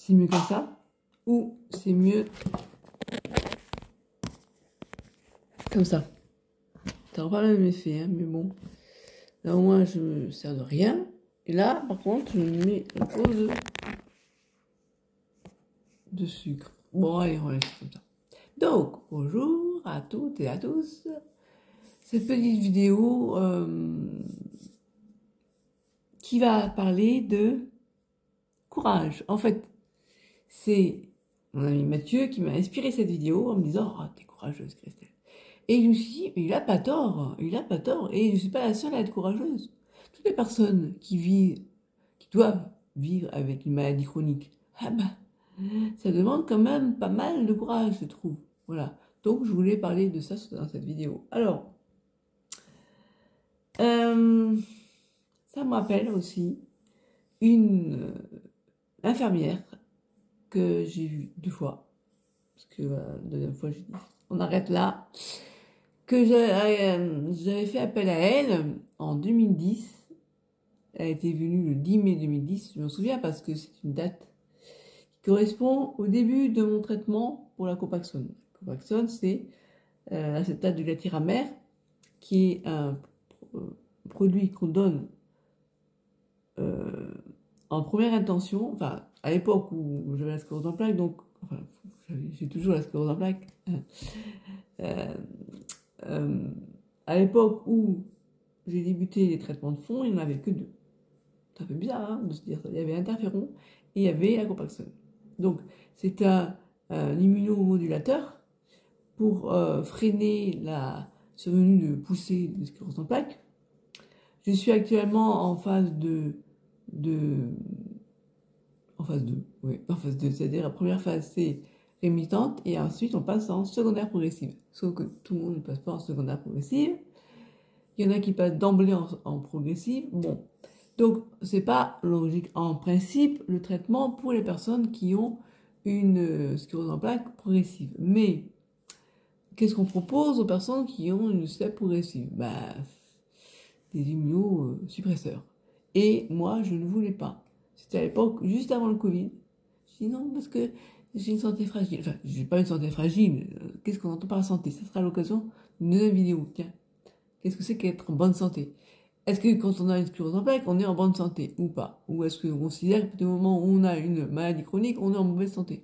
c'est mieux comme ça, ou c'est mieux comme ça. Ça n'aura pas le même effet, hein, mais bon. Là, au moins, je me sers de rien. Et là, par contre, je mets un peu de sucre. Bon, allez, on laisse comme ça. Donc, bonjour à toutes et à tous. Cette petite vidéo qui va parler de courage. En fait, c'est mon ami Mathieu qui m'a inspiré cette vidéo en me disant « Oh, t'es courageuse, Christelle ». Et je me suis dit « Mais il a pas tort, il a pas tort. » Et je ne suis pas la seule à être courageuse. Toutes les personnes qui doivent vivre avec une maladie chronique, ah bah, ça demande quand même pas mal de courage, je trouve. Voilà. Donc, je voulais parler de ça dans cette vidéo. Alors, ça me rappelle aussi une infirmière que j'ai vue 2 fois. Parce que la deuxième fois, j'ai dit, on arrête là. Que j'avais fait appel à elle en 2010. Elle était venue le 10 mai 2010. Je me souviens parce que c'est une date qui correspond au début de mon traitement pour la Copaxone. Copaxone, c'est l'acétate de glatiramère, qui est un produit qu'on donne en première intention, enfin à l'époque où j'avais la sclérose en plaques, donc enfin, j'ai toujours la sclérose en plaques. À l'époque où j'ai débuté les traitements de fond, il n'y en avait que 2. Ça fait bizarre hein, de se dire ça. Il y avait interféron et il y avait la Copaxone. Donc c'est un immunomodulateur pour freiner la survenue de poussée de sclérose en plaques. Je suis actuellement en phase en phase 2, oui, en phase 2, c'est-à-dire la première phase c'est rémitante et ensuite on passe en secondaire progressive. Sauf que tout le monde ne passe pas en secondaire progressive. Il y en a qui passent d'emblée en progressive. Bon, donc c'est pas logique. En principe, le traitement pour les personnes qui ont une sclérose en plaques progressive. Mais qu'est-ce qu'on propose aux personnes qui ont une STEP progressive? Bah, des immunosuppresseurs. Et moi, je ne voulais pas. C'était à l'époque, juste avant le Covid. Je dis non, parce que j'ai une santé fragile. Enfin, j'ai pas une santé fragile. Qu'est-ce qu'on entend par la santé? Ça sera l'occasion d'une deuxième vidéo. Tiens, qu'est-ce que c'est qu'être en bonne santé? Est-ce que quand on a une sclérose en plaques, on est en bonne santé ou pas? Ou est-ce qu'on considère que du moment où on a une maladie chronique, on est en mauvaise santé?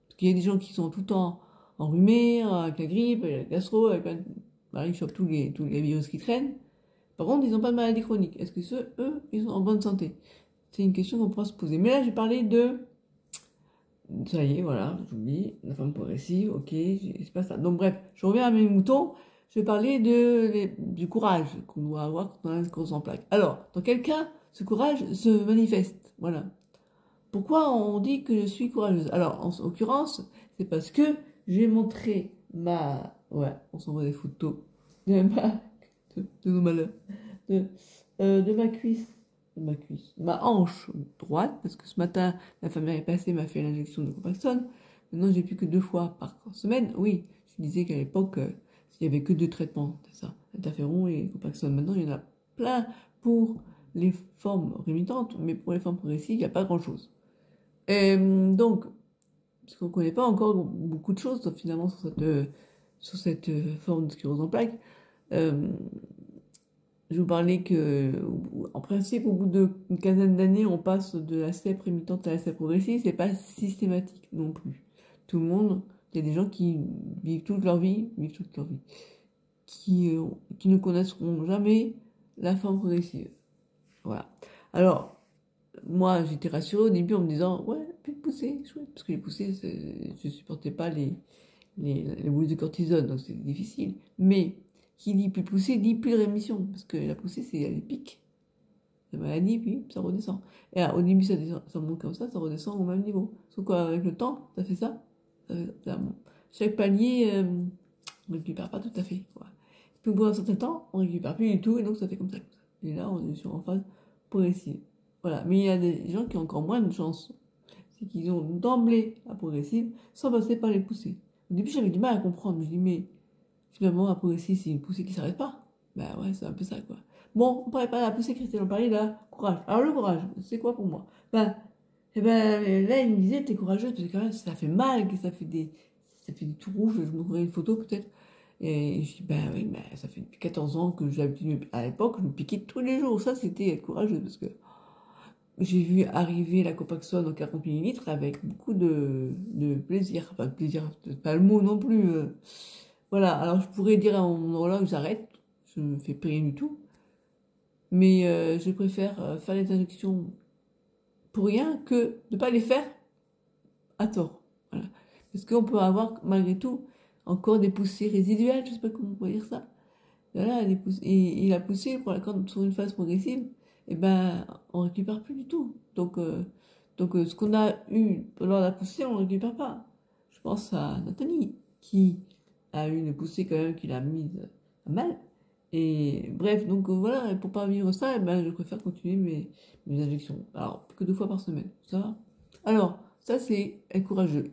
Parce qu'il y a des gens qui sont tout le temps enrhumés, avec la grippe, avec la gastro, avec plein de... Voilà, ils chopent tous les virus qui traînent. Par contre, ils n'ont pas de maladie chronique. Est-ce que eux, ils sont en bonne santé? C'est une question qu'on pourra se poser. Mais là, j'ai parlé de... Ça y est, voilà, j'oublie. La femme progressive, ok, c'est pas ça. Donc bref, je reviens à mes moutons. Je vais parler du courage qu'on doit avoir quand on a une sclérose en plaques. Alors, dans quel cas ce courage se manifeste? Voilà. Pourquoi on dit que je suis courageuse? Alors, en l'occurrence, c'est parce que j'ai montré ma... Ouais, on s'envoie des photos de nos malheurs. De ma hanche droite, parce que ce matin, la femme est passée, m'a fait l'injection de Copaxone. Maintenant, j'ai plus que 2 fois par semaine. Oui, je disais qu'à l'époque, il n'y avait que 2 traitements, c'est ça, interféron et Copaxone. Maintenant, il y en a plein pour les formes rémitantes, mais pour les formes progressives, il n'y a pas grand-chose. Donc, parce qu'on ne connaît pas encore beaucoup de choses finalement sur cette forme de sclérose en plaques. Je vous parlais que, en principe, au bout d'une quinzaine d'années, on passe de la STEP rémitante à la STEP progressive. C'est pas systématique non plus. Tout le monde, il y a des gens qui vivent toute leur vie, qui ne connaîtront jamais la forme progressive. Voilà. Alors, moi, j'étais rassurée au début en me disant, ouais, plus de poussées, chouette, parce que les poussées, je supportais pas les boules de cortisone, donc c'est difficile. Mais qui dit plus poussée dit plus de rémission, parce que la poussée, c'est les pics. La maladie, puis ça redescend. Et là, au début, ça monte comme ça redescend au même niveau. Sauf qu'avec le temps, ça fait ça. Chaque palier, on ne récupère pas tout à fait. Quoi. Puis au bout d'un certain temps, on ne récupère plus du tout, et donc ça fait comme ça. Et là, on est sur en phase progressive. Voilà. Mais il y a des gens qui ont encore moins de chance. C'est qu'ils ont d'emblée la progressive sans passer par les poussées. Au début, j'avais du mal à comprendre. Je dis, mais finalement, la progressive, c'est une poussée qui ne s'arrête pas. Ben ouais, c'est un peu ça, on parlait pas de la poussée, Christelle, on parlait de la courage. Alors, le courage, c'est quoi pour moi? Ben, Et ben là, il me disait, t'es courageuse, parce que quand même, ça fait mal, que ça fait des tout rouge, je me montrerai une photo peut-être. Et je dis, ben oui, mais ça fait depuis 14 ans que j'ai l'habitude, à l'époque, je me piquais tous les jours. Ça, c'était être courageuse, parce que j'ai vu arriver la Copaxone en 40 millilitres avec beaucoup de plaisir. Enfin, plaisir, c'est pas le mot non plus. Voilà, alors je pourrais dire à mon neurologue, j'arrête, je ne fais plus rien du tout. Mais je préfère faire les injections pour rien que de ne pas les faire à tort. Voilà. Parce qu'on peut avoir, malgré tout, encore des poussées résiduelles, je ne sais pas comment on peut dire ça. Voilà, et la poussée, quand sur une phase progressive, eh ben, on ne récupère plus du tout. Donc ce qu'on a eu pendant la poussée, on ne récupère pas. Je pense à Nathalie, qui a eu une poussée quand même qui l'a mise à mal. Et bref, donc voilà, pour pas vivre ça, eh ben, je préfère continuer mes injections. Alors, que 2 fois par semaine, ça va. Alors, ça c'est être courageux.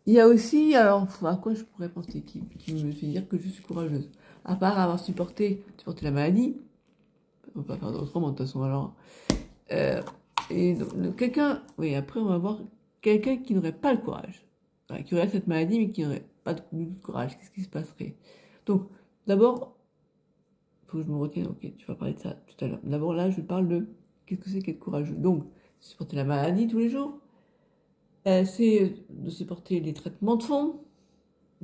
Il y a aussi, alors, à quoi je pourrais penser qui me fait dire que je suis courageuse? À part avoir supporté la maladie, on va pas faire autrement de toute façon, alors. Euh, et donc, quelqu'un, oui, après on va voir quelqu'un qui n'aurait pas le courage, voilà, qui aurait cette maladie mais qui n'aurait pas de courage, qu'est-ce qui se passerait? Donc, d'abord, il faut que je me retienne, ok, tu vas parler de ça tout à l'heure. D'abord, là, je parle de qu'est-ce que c'est qu'être courageux. Donc, supporter la maladie tous les jours, c'est de supporter les traitements de fond.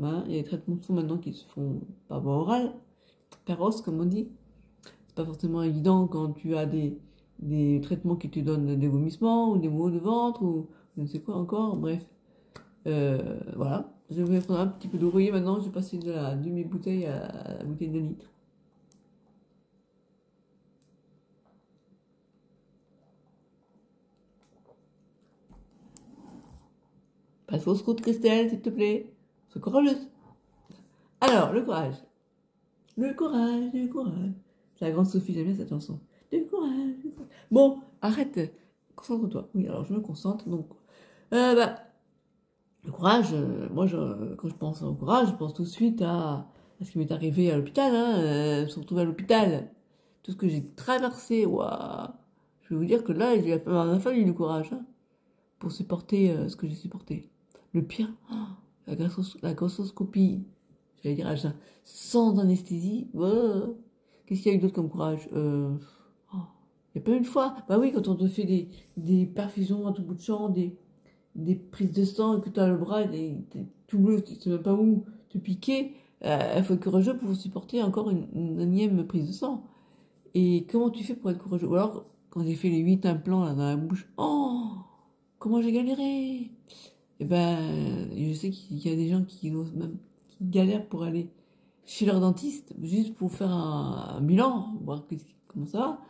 Hein, il y a des traitements de fond maintenant qui se font par voie orale, péros comme on dit. C'est pas forcément évident quand tu as des traitements qui te donnent des vomissements ou des maux de ventre ou je ne sais quoi encore, bref. Voilà, je vais prendre un petit peu d'eau. Vous voyez maintenant, je vais passer de la demi-bouteille à la bouteille de litre. Pas de fausse route, Christelle, s'il te plaît. Sois courageuse. Alors, le courage. Le courage, le courage. C'est la grande Sophie, j'aime bien cette chanson. Le courage, le courage. Bon, arrête. Concentre-toi. Oui, alors je me concentre. Donc, bah, le courage, quand je pense au courage, je pense tout de suite à ce qui m'est arrivé à l'hôpital, hein, se retrouver à l'hôpital. Tout ce que j'ai traversé, waouh. Je vais vous dire que là, il a fallu du courage, hein, pour supporter ce que j'ai supporté. Le pire, oh, la grossoscopie, j'allais dire sans anesthésie. Oh. Qu'est-ce qu'il y a eu d'autre comme courage? Oh, il n'y a pas une fois. Bah oui, quand on te fait des perfusions à tout bout de champ, des prises de sang et que tu as le bras tout bleu, tu sais même pas où te piquer, il faut être courageux pour supporter encore une énième prise de sang. Et comment tu fais pour être courageux? Ou alors, quand j'ai fait les 8 implants là, dans la bouche, oh, comment j'ai galéré! Et ben, je sais qu'il y a des gens qui galèrent pour aller chez leur dentiste, juste pour faire un bilan, voir comment ça va.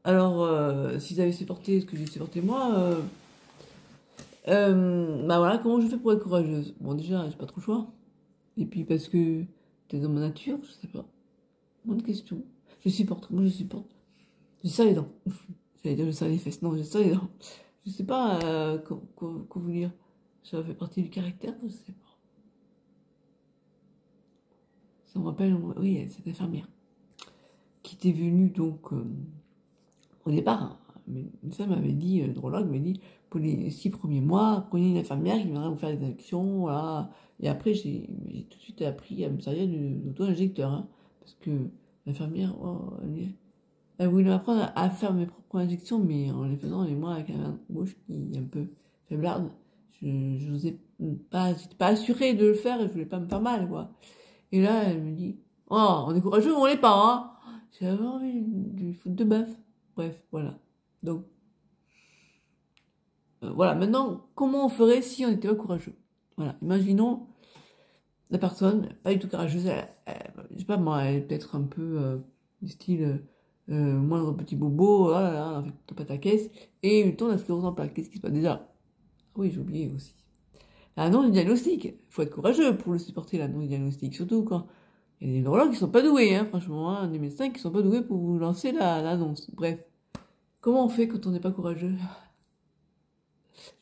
Alors, s'ils avaient supporté ce que j'ai supporté moi, bah voilà, comment je fais pour être courageuse? Bon, déjà, j'ai pas trop le choix. Et puis parce que t'es dans ma nature, je sais pas. Bonne question. Je supporte, moi je supporte. Je serre les dents. J'allais dire je serre les fesses, non, je serre les dents. Je sais pas quoi vous dire. Ça fait partie du caractère, je sais pas. Ça me rappelle, oui, cette infirmière qui était venue donc au départ. Hein, mais ça m'avait dit, le neurologue m'a dit, pour les 6 premiers mois, prenez une infirmière qui viendra vous faire des injections, voilà. Et après, j'ai tout de suite appris à me servir de l'auto-injecteur, hein, parce que l'infirmière, oh, elle voulait m'apprendre à faire mes propres injections, mais en les faisant, et moi, avec la main gauche qui est un peu faiblarde, je n'osais pas, j'étais pas assurée de le faire et je voulais pas me faire mal, quoi. Et là, elle me dit, oh, on est courageux ou on l'est pas, hein. J'avais envie de lui foutre de baffe. Bref, voilà. Donc, voilà. Maintenant, comment on ferait si on était pas courageux? Voilà. Imaginons la personne, pas du tout courageuse, je sais pas moi, elle est peut-être un peu du style moindre petit bobo, oh là là, on fait pas ta caisse, et il tourne la sclérose en plaques. Qu'est-ce qui se passe déjà? Ah oui, j'ai oublié aussi. La non-diagnostic. Il faut être courageux pour le supporter, la non-diagnostic. Surtout quand il y a des neurologues qui sont pas doués, hein, franchement, hein, des médecins qui sont pas doués pour vous lancer l'annonce. Bref. Comment on fait quand on n'est pas courageux?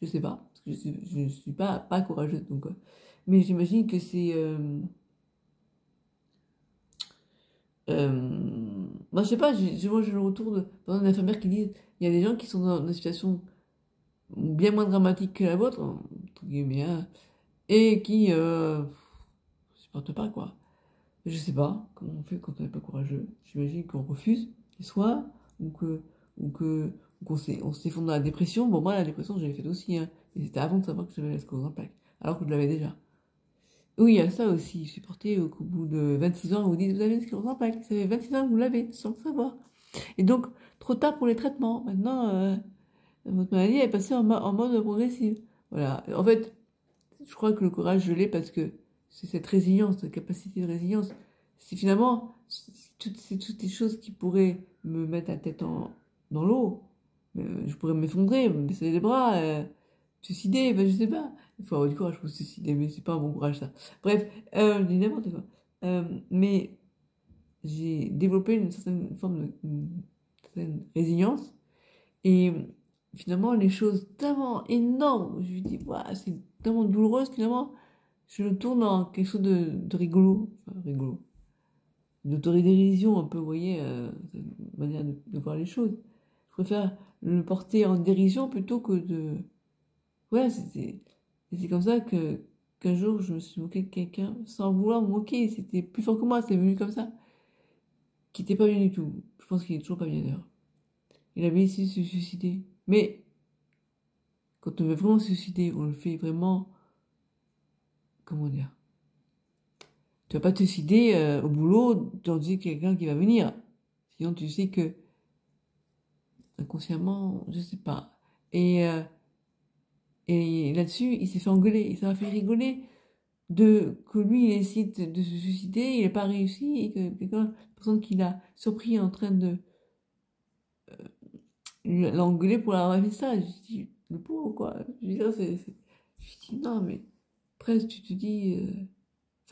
Je sais pas, parce que je suis pas courageuse, donc. Mais j'imagine que c'est. Moi, je sais pas, moi j'ai le retour de d'infirmières qui disent il y a des gens qui sont dans une situation bien moins dramatique que la vôtre, entre guillemets, hein, et qui supporte pas, quoi. Je sais pas comment on fait quand on n'est pas courageux. J'imagine qu'on refuse les soins ou que ou que ou on s'effondre dans la dépression. Bon, moi, la dépression, je l'ai faite aussi, hein, et c'était avant de savoir que j'avais la sclérose en plaques, alors que je l'avais déjà. Oui, il y a ça aussi, supporter qu'au bout de 26 ans, on vous dit vous avez une sclérose en plaques. Ça fait 26 ans que vous l'avez, sans le savoir. Et donc, trop tard pour les traitements. Maintenant, votre maladie est passée en mode progressif. Voilà. En fait, je crois que le courage, je l'ai parce que c'est cette résilience, cette capacité de résilience. C'est finalement, c'est toutes les choses qui pourraient me mettre la tête dans l'eau. Je pourrais m'effondrer, me baisser les bras, suicider, enfin, je sais pas. Il faut avoir du courage pour se suicider, mais c'est pas un bon courage, ça. Bref, je dis n'importe quoi. Mais j'ai développé une certaine forme une certaine résilience. Et finalement, les choses tellement énormes, je lui dis, waouh, c'est tellement douloureuse, finalement, je le tourne en quelque chose de rigolo. Enfin, rigolo. D'autodérision, un peu, vous voyez, une manière de voir les choses. Je préfère le porter en dérision plutôt que de... Ouais, c'est comme ça qu'un jour, je me suis moqué de quelqu'un sans vouloir me moquer. C'était plus fort que moi, c'est venu comme ça. Qui était pas bien du tout. Je pense qu'il est toujours pas bien d'ailleurs. Il avait essayé de se suicider. Mais quand on veut vraiment se suicider, on le fait vraiment... Comment dire? Tu vas pas te suicider au boulot dans dire quelqu'un qui va venir. Sinon, tu sais que inconsciemment, je sais pas. Et là-dessus, il s'est fait engueuler. Et ça m'a fait rigoler que lui, il essaie de se suicider, il n'a pas réussi, et que quelqu'un, la personne qui l'a surpris en train de l'engueuler pour avoir fait ça. Je dis, le pauvre, quoi. Je dis, ça, je dis, non, mais presque, tu te dis...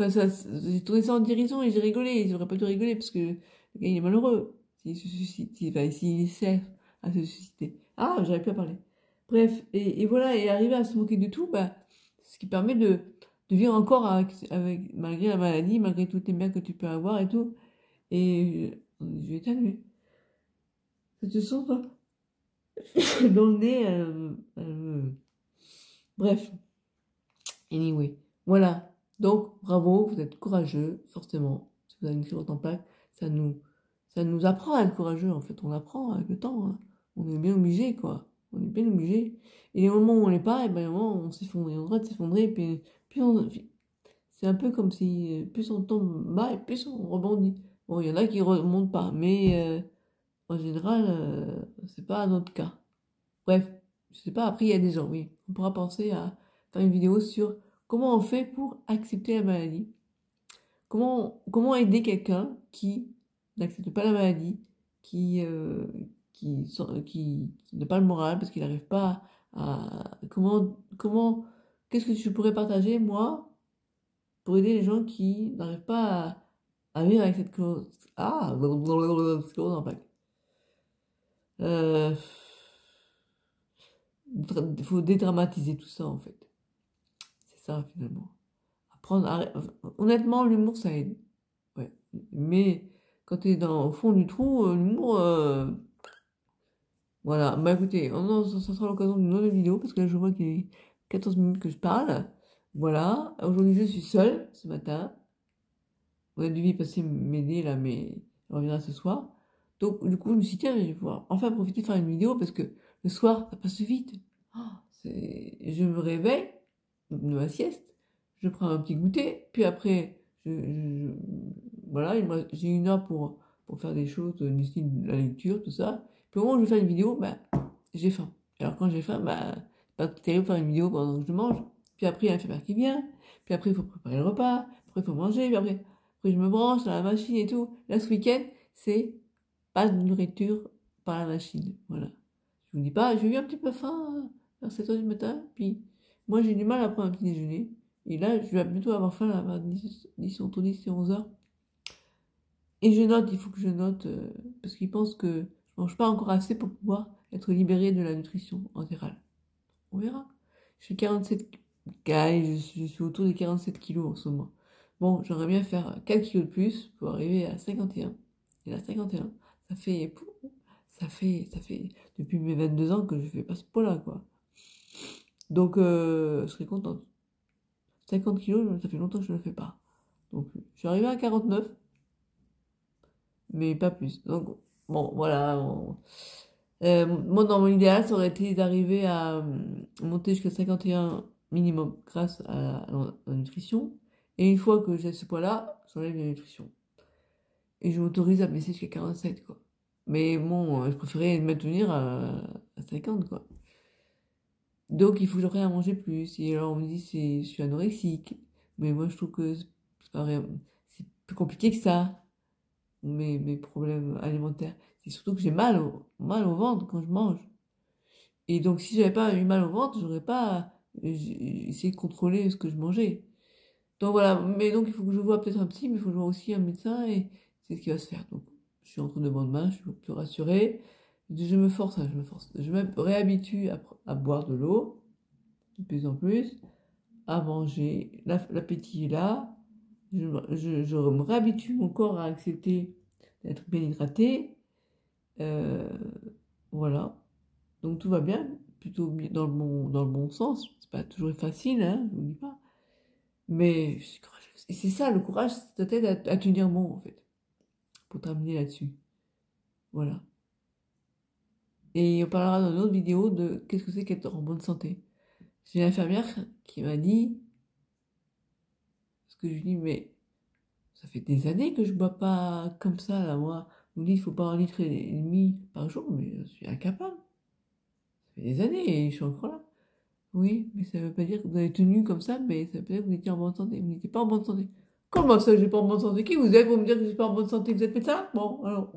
Enfin, j'ai tourné ça en dérision et j'ai rigolé. J'aurais pas dû rigoler parce que le gars, il est malheureux. S'il se suicide, s'il essaie à se suicider. Ah, j'aurais pu en parler. Bref, et voilà, et arriver à se moquer de tout, bah, ce qui permet de vivre encore malgré la maladie, malgré toutes les merdes que tu peux avoir et tout. Et je vais éternuer. Ça te sent pas dans le nez. Bref, anyway, voilà. Donc, bravo, vous êtes courageux, forcément. Si vous avez une sclérose en plaques, ça nous apprend à être courageux, en fait. On apprend avec le temps, hein. On est bien obligé, quoi. On est bien obligé. Et les moments où on l'est pas, et ben, les moments où on s'effondre. Et on a le droit de s'effondrer, et puis c'est un peu comme si plus on tombe bas, et plus on rebondit. Bon, il y en a qui remontent pas, mais en général, c'est pas notre cas. Bref, je sais pas, après il y a des gens, oui. On pourra penser à faire une vidéo sur comment on fait pour accepter la maladie. Comment aider quelqu'un qui n'accepte pas la maladie, qui n'a pas le moral parce qu'il n'arrive pas qu'est-ce que je pourrais partager, moi, pour aider les gens qui n'arrivent pas à vivre avec cette cause. Ah, sclérose en plaques. Il faut dédramatiser tout ça, en fait. C'est ça, finalement. Honnêtement, l'humour, ça aide. Ouais. Mais quand tu es au fond du trou, l'humour... Voilà. Bah écoutez, ça sera l'occasion d'une autre vidéo, parce que là, je vois qu'il est 14 minutes que je parle. Voilà. Aujourd'hui, je suis seule, ce matin. On a dû passer m'aider, là, mais on reviendra ce soir. Donc, du coup, je me suis dit, tiens, je vais pouvoir enfin profiter de faire une vidéo, parce que le soir, ça passe vite. Je me réveille de ma sieste, je prends un petit goûter, puis après, voilà, j'ai une heure pour faire des choses, du style la lecture, tout ça. Puis au moment où je vais faire une vidéo, bah, j'ai faim. Alors quand j'ai faim, bah, c'est pas terrible de faire une vidéo pendant que je mange. Puis après, il y a l'infirmière qui vient, puis après, il faut préparer le repas, après, il faut manger, puis après, je me branche dans la machine et tout. Là, ce week-end, c'est pas de nourriture par la machine, voilà. Je vous dis pas, j'ai eu un petit peu faim vers 7 h du matin, puis moi j'ai du mal à prendre un petit déjeuner. Et là, je vais plutôt avoir faim là, vers 10 entre 10 et 11 h. Et je note, il faut que je note, parce qu'ils pensent que je mange pas encore assez pour pouvoir être libéré de la nutrition entérale. On verra. Je suis 47, je suis autour des 47 kilos en ce moment. Bon, j'aimerais bien faire 4 kilos de plus pour arriver à 51. Et là, 51, ça fait depuis mes 22 ans que je fais pas ce poids-là, quoi. Donc, je serais contente. 50 kilos, ça fait longtemps que je ne le fais pas. Donc, je suis arrivée à 49, mais pas plus. Donc, bon, voilà. Moi, dans mon idéal, ça aurait été d'arriver à monter jusqu'à 51 minimum grâce à la nutrition. Et une fois que j'ai ce poids-là, j'enlève la nutrition. Et je m'autorise à baisser jusqu'à 47, quoi. Mais bon, je préférais me maintenir à 50, quoi. Donc, il faut que j'apprenne à manger plus. Et alors, on me dit, je suis anorexique. Mais moi, je trouve que c'est plus compliqué que ça, mes problèmes alimentaires. C'est surtout que j'ai mal au ventre quand je mange. Et donc, si j'avais pas eu mal au ventre, j'aurais pas essayé de contrôler ce que je mangeais. Donc voilà, mais donc il faut que je voie peut-être un psy, mais il faut que je voie aussi un médecin et c'est ce qui va se faire. Donc, je suis entre de bonnes mains, je suis plus rassurée. Je me force, hein, je me force. Je me réhabitue à boire de l'eau, de plus en plus, à manger. L'appétit est là. Je me réhabitue mon corps à accepter d'être bien hydraté. Euh, voilà. Donc tout va bien, plutôt dans le bon sens. C'est pas toujours facile, hein, je vous dis pas. Mais je suis courageuse. Et c'est ça, le courage, ça t'aide à tenir bon, en fait. Pour terminer là-dessus. Voilà. Et on parlera dans une autre vidéo de qu'est-ce que c'est qu'être en bonne santé. J'ai une infirmière qui m'a dit, parce que je lui dis, mais ça fait des années que je bois pas comme ça, là, moi. On me dit, il faut pas 1,5 litre par jour, mais je suis incapable. Ça fait des années et je suis encore là. Oui, mais ça veut pas dire que vous avez tenu comme ça, mais ça veut dire que vous étiez en bonne santé. Vous n'étiez pas en bonne santé. Comment ça, j'ai pas en bonne santé? Qui vous êtes pour me dire que je suis pas en bonne santé? Vous êtes médecin? Bon, alors.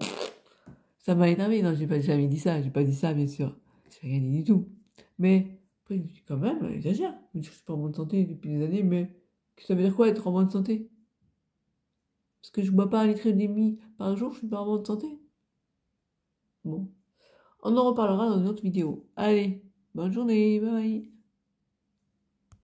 Ça m'a énervé. Non, j'ai pas jamais dit ça. J'ai pas dit ça, bien sûr. J'ai rien dit du tout. Mais, après, je me dis quand même, elle exagère. Je me dis que je suis pas en bonne santé depuis des années, mais ça veut dire quoi être en bonne santé? Parce que je bois pas 1,5 litre par jour, je suis pas en bonne santé. Bon. On en reparlera dans une autre vidéo. Allez, bonne journée, bye bye.